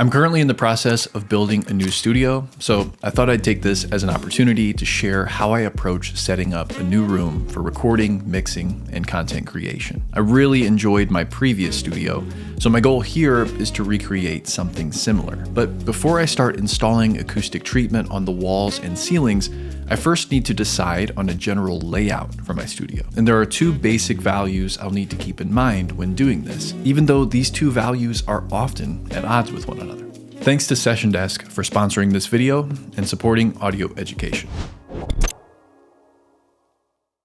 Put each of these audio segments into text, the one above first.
I'm currently in the process of building a new studio, so I thought I'd take this as an opportunity to share how I approach setting up a new room for recording, mixing, and content creation. I really enjoyed my previous studio, so my goal here is to recreate something similar. But before I start installing acoustic treatment on the walls and ceilings, I first need to decide on a general layout for my studio. And there are two basic values I'll need to keep in mind when doing this, even though these two values are often at odds with one another. Thanks to Session Desk for sponsoring this video and supporting audio education.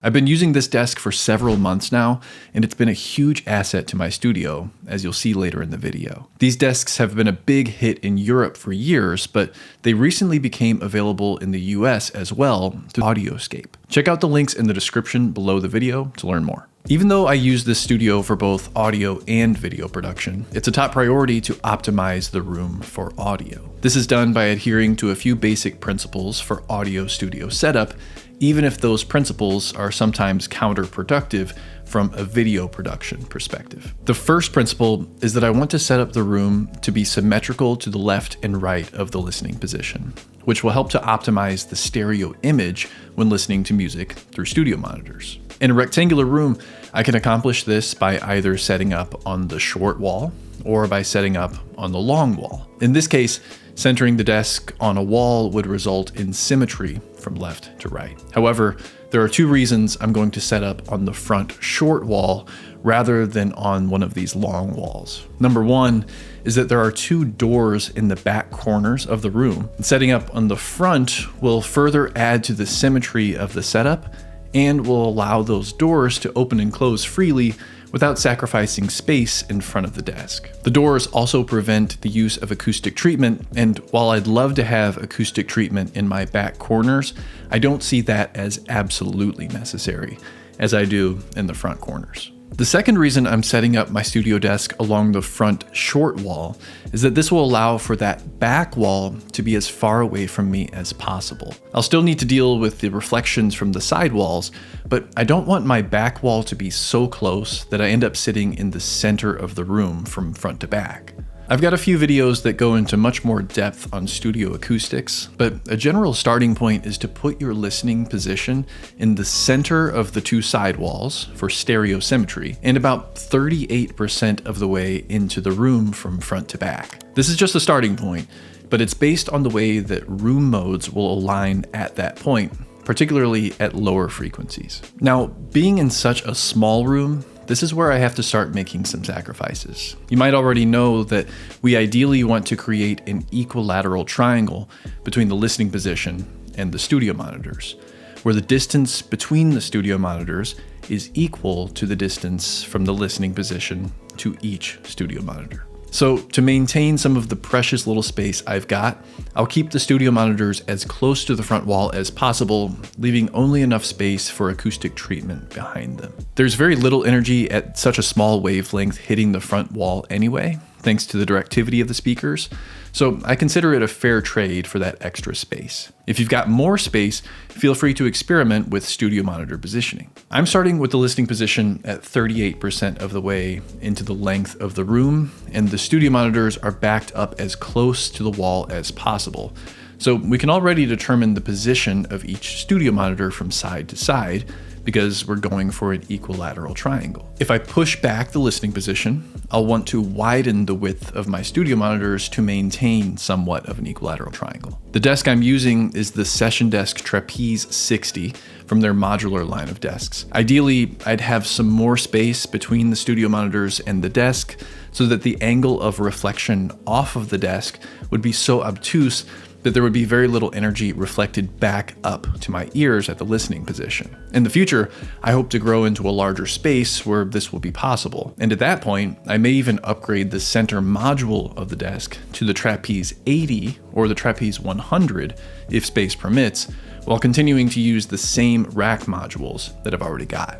I've been using this desk for several months now, and it's been a huge asset to my studio, as you'll see later in the video. These desks have been a big hit in Europe for years, but they recently became available in the US as well through Audioscape. Check out the links in the description below the video to learn more. Even though I use this studio for both audio and video production, it's a top priority to optimize the room for audio. This is done by adhering to a few basic principles for audio studio setup, even if those principles are sometimes counterproductive from a video production perspective. The first principle is that I want to set up the room to be symmetrical to the left and right of the listening position, which will help to optimize the stereo image when listening to music through studio monitors. In a rectangular room, I can accomplish this by either setting up on the short wall or by setting up on the long wall. In this case, centering the desk on a wall would result in symmetry from left to right. However, there are two reasons I'm going to set up on the front short wall rather than on one of these long walls. Number one is that there are two doors in the back corners of the room. Setting up on the front will further add to the symmetry of the setup and will allow those doors to open and close freely without sacrificing space in front of the desk. The doors also prevent the use of acoustic treatment, and while I'd love to have acoustic treatment in my back corners, I don't see that as absolutely necessary, as I do in the front corners. The second reason I'm setting up my studio desk along the front short wall is that this will allow for that back wall to be as far away from me as possible. I'll still need to deal with the reflections from the side walls, but I don't want my back wall to be so close that I end up sitting in the center of the room from front to back. I've got a few videos that go into much more depth on studio acoustics, but a general starting point is to put your listening position in the center of the two side walls for stereo symmetry and about 38% of the way into the room from front to back. This is just a starting point, but it's based on the way that room modes will align at that point, particularly at lower frequencies. Now, being in such a small room, this is where I have to start making some sacrifices. You might already know that we ideally want to create an equilateral triangle between the listening position and the studio monitors, where the distance between the studio monitors is equal to the distance from the listening position to each studio monitor. So to maintain some of the precious little space I've got, I'll keep the studio monitors as close to the front wall as possible, leaving only enough space for acoustic treatment behind them. There's very little energy at such a small wavelength hitting the front wall anyway, thanks to the directivity of the speakers, so I consider it a fair trade for that extra space. If you've got more space, feel free to experiment with studio monitor positioning. I'm starting with the listening position at 38% of the way into the length of the room, and the studio monitors are backed up as close to the wall as possible. So we can already determine the position of each studio monitor from side to side, because we're going for an equilateral triangle. If I push back the listening position, I'll want to widen the width of my studio monitors to maintain somewhat of an equilateral triangle. The desk I'm using is the Session Desk Trapeze 60 from their modular line of desks. Ideally, I'd have some more space between the studio monitors and the desk so that the angle of reflection off of the desk would be so obtuse that there would be very little energy reflected back up to my ears at the listening position. In the future, I hope to grow into a larger space where this will be possible. And at that point, I may even upgrade the center module of the desk to the Trapeze 80 or the Trapeze 100 if space permits, while continuing to use the same rack modules that I've already got.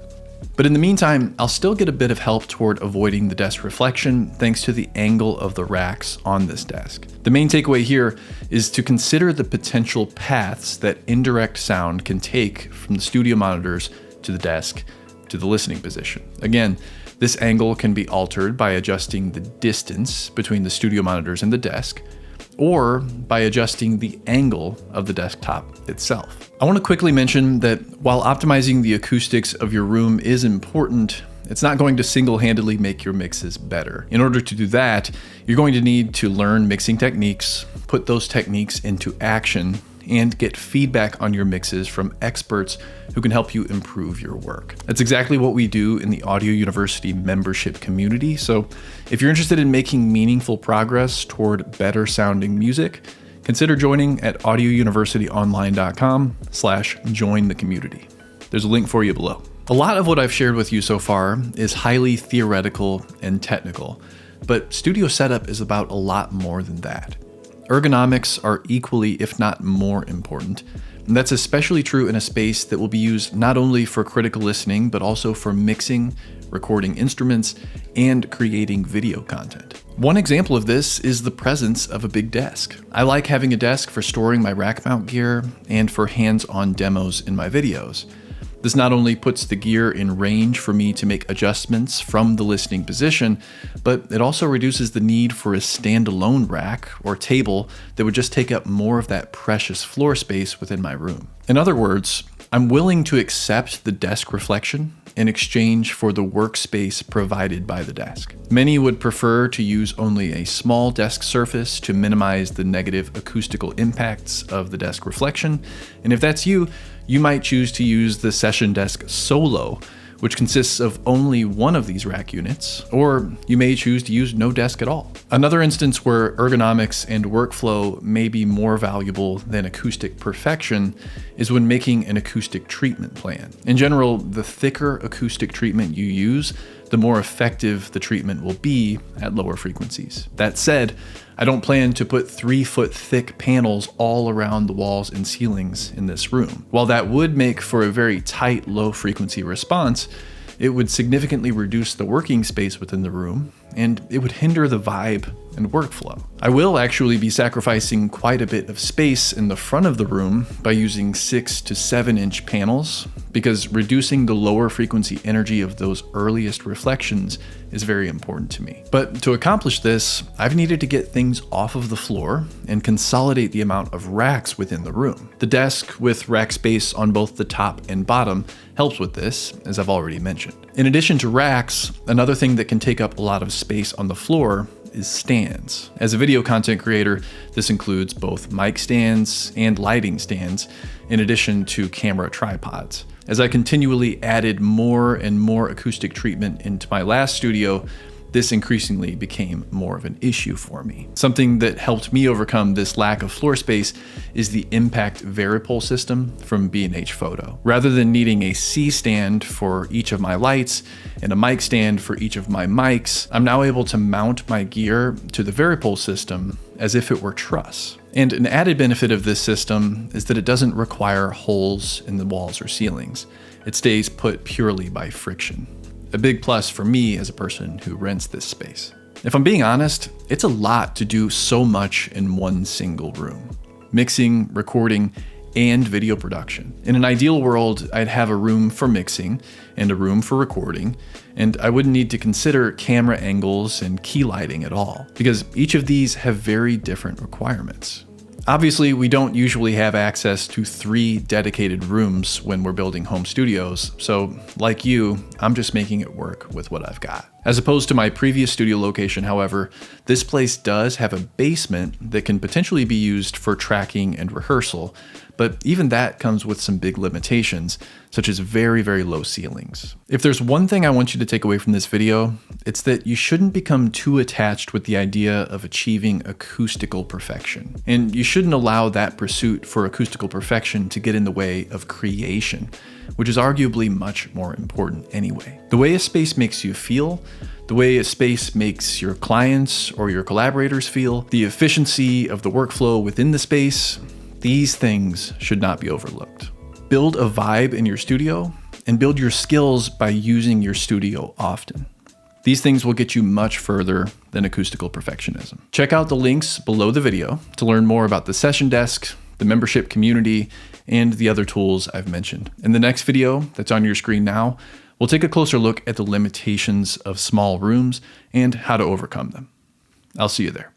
But in the meantime, I'll still get a bit of help toward avoiding the desk reflection thanks to the angle of the racks on this desk. The main takeaway here is to consider the potential paths that indirect sound can take from the studio monitors to the desk to the listening position. Again, This angle can be altered by adjusting the distance between the studio monitors and the desk, or by adjusting the angle of the desktop itself. I want to quickly mention that while optimizing the acoustics of your room is important, it's not going to single-handedly make your mixes better. In order to do that, you're going to need to learn mixing techniques, put those techniques into action, and get feedback on your mixes from experts who can help you improve your work. That's exactly what we do in the Audio University membership community. So if you're interested in making meaningful progress toward better sounding music, consider joining at audiouniversityonline.com/join the community. There's a link for you below. A lot of what I've shared with you so far is highly theoretical and technical, but studio setup is about a lot more than that. Ergonomics are equally, if not more important, and that's especially true in a space that will be used not only for critical listening, but also for mixing, recording instruments, and creating video content. One example of this is the presence of a big desk. I like having a desk for storing my rack mount gear and for hands-on demos in my videos. This not only puts the gear in range for me to make adjustments from the listening position, but it also reduces the need for a standalone rack or table that would just take up more of that precious floor space within my room. In other words, I'm willing to accept the desk reflection in exchange for the workspace provided by the desk. Many would prefer to use only a small desk surface to minimize the negative acoustical impacts of the desk reflection, and if that's you, you might choose to use the Session Desk Solo, which consists of only one of these rack units, or you may choose to use no desk at all. Another instance where ergonomics and workflow may be more valuable than acoustic perfection is when making an acoustic treatment plan. In general, the thicker acoustic treatment you use, the more effective the treatment will be at lower frequencies. That said, I don't plan to put 3-foot thick panels all around the walls and ceilings in this room. While that would make for a very tight low frequency response, it would significantly reduce the working space within the room, and it would hinder the vibe and workflow. I will actually be sacrificing quite a bit of space in the front of the room by using 6 to 7 inch panels, because reducing the lower frequency energy of those earliest reflections is very important to me. But to accomplish this, I've needed to get things off of the floor and consolidate the amount of racks within the room. The desk with rack space on both the top and bottom helps with this, as I've already mentioned. In addition to racks, another thing that can take up a lot of space on the floor is stands. As a video content creator, this includes both mic stands and lighting stands, in addition to camera tripods. As I continually added more and more acoustic treatment into my last studio, this increasingly became more of an issue for me. Something that helped me overcome this lack of floor space is the Impact Varipole system from B&H Photo. Rather than needing a C stand for each of my lights and a mic stand for each of my mics, I'm now able to mount my gear to the Varipole system as if it were truss. And an added benefit of this system is that it doesn't require holes in the walls or ceilings. It stays put purely by friction. A big plus for me as a person who rents this space. If I'm being honest, it's a lot to do so much in one single room. Mixing, recording, and video production. In an ideal world, I'd have a room for mixing and a room for recording, and I wouldn't need to consider camera angles and key lighting at all, because each of these have very different requirements. Obviously, we don't usually have access to 3 dedicated rooms when we're building home studios, so like you, I'm just making it work with what I've got. As opposed to my previous studio location, however, this place does have a basement that can potentially be used for tracking and rehearsal, but even that comes with some big limitations, such as very, very low ceilings. If there's one thing I want you to take away from this video, it's that you shouldn't become too attached with the idea of achieving acoustical perfection. And you shouldn't allow that pursuit for acoustical perfection to get in the way of creation, which is arguably much more important anyway. The way a space makes you feel, the way a space makes your clients or your collaborators feel, the efficiency of the workflow within the space, these things should not be overlooked. Build a vibe in your studio and build your skills by using your studio often. These things will get you much further than acoustical perfectionism. Check out the links below the video to learn more about the Session Desk, the membership community, and the other tools I've mentioned. In the next video that's on your screen now, we'll We'll take a closer look at the limitations of small rooms and how to overcome them. I'll see you there.